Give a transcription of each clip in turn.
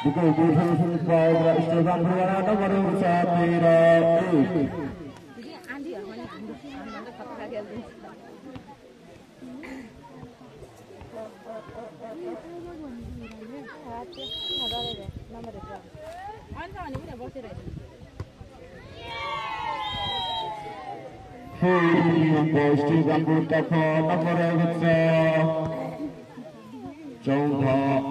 Buku buku bahwa istilah berwarna nomor 13. Istilah nomor 13. Contoh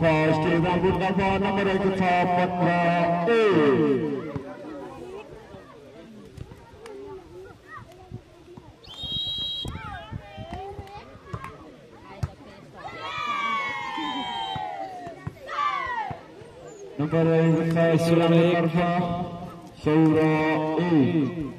Pasti rambut kamu nomor 14. Nomor 14 Saura nomor 17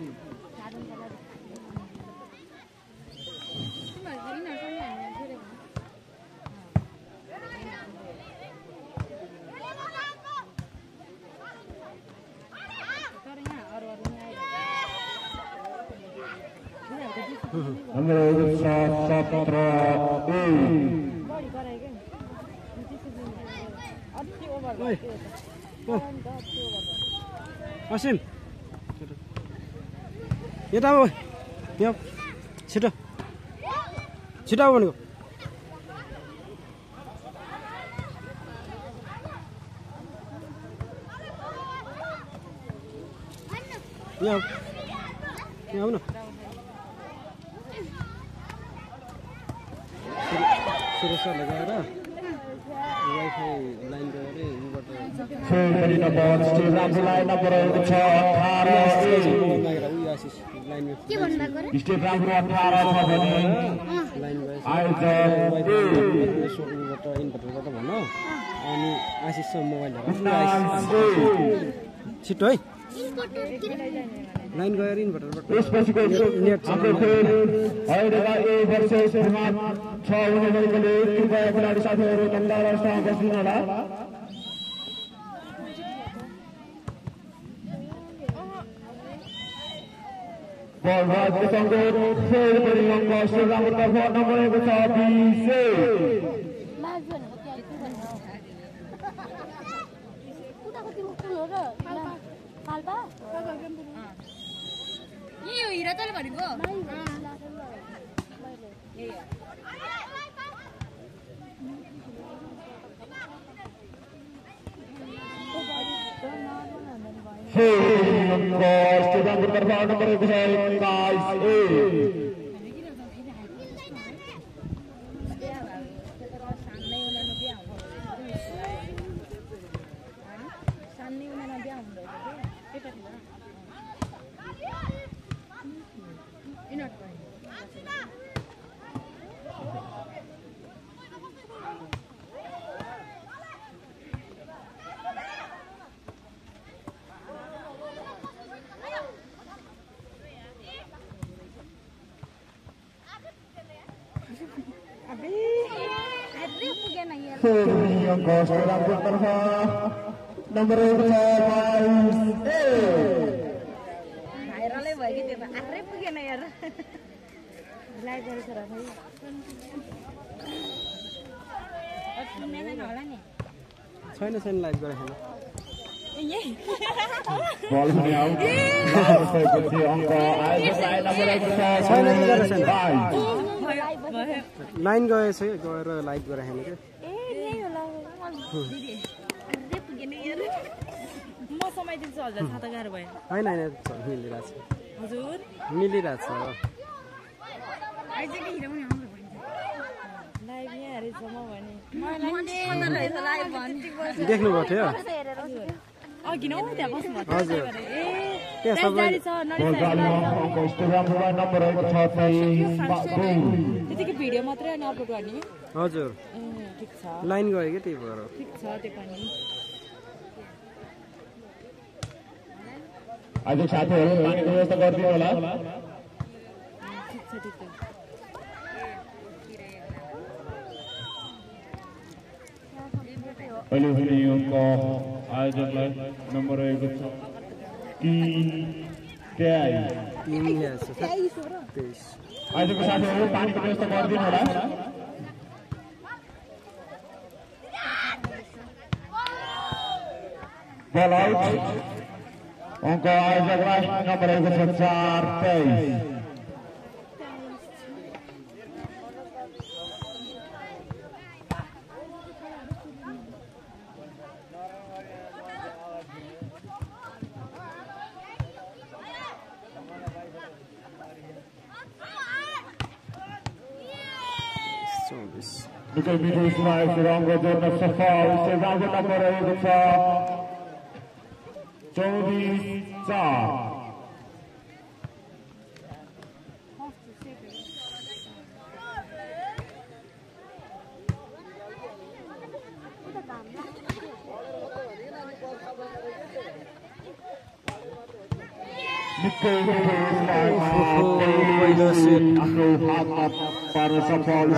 Asim. Ya tahu. Ya. Sudah. Sudah भनेको. Ya. Ya mana? Sudah लगाएर wifi line गएर inverter Dari nomor Instagram nomor 18 Instagram 18 छ भने इन्भर्टरबाट भन अनि आशिष mobile छिटो है line गएर इन्भर्टरबाट यसपछिको नेट हाम्रो अहिलेका ए वर्ष सुरुवात छ हुने भएकोले कृपया खेलाडी साथीहरू तन्दार अवस्थामा बस्नु होला बलराज को संगोट फेर पनि अङ्क श्रीरामको तर्फ नम्बरेको छ 20 yang kos dalam terfa nomor 5 भाइरलै भयो कि त्यो त आत्रै पुगेन यार लाइभ गरेछ र भाइ सुन्दैन होला नि छैन लाइभ गरेछ बल पनि आउ त्यसपछि अङ्क आएपछि लाइन गएछ गएर लाइभ गराएन के म समाइदिन्छु हजुर छाता गाह्रो भयो हैन मिलिरहेछ हजुर मिलिरहेछ आइज के हिराउने हाम्रो लाइभ यहाँ हेरेछ म भने लाइभ भने देख्नु भयो थियो अघि न त्यहाँ बस्नु भयो हजुर त्यहाँ सबै त्यतिकै भिडियो मात्रै अनि अपलोड गर्ने हजुर ठिक छ लाइन गयो के त्यही भएर ठिक छ त्यो पनि आयोजक साथीहरू पानीको व्यवस्था गरिदिनु होला अहिले भने योको आयोजकलाई नम्बर रहेको छ आयोजकको साथीहरू पानीको व्यवस्था गरिदिनु होला बल आउट अङ्क आयोजकलाई नम्बर रहेको छ 4-23 निकै मिठो स्माइल रङ्ग जोड्न सफल सेवाको नम्बर रहेको छ 24-4 निकै मिठो स्माइल आफ्नो हातमा पार्न सफल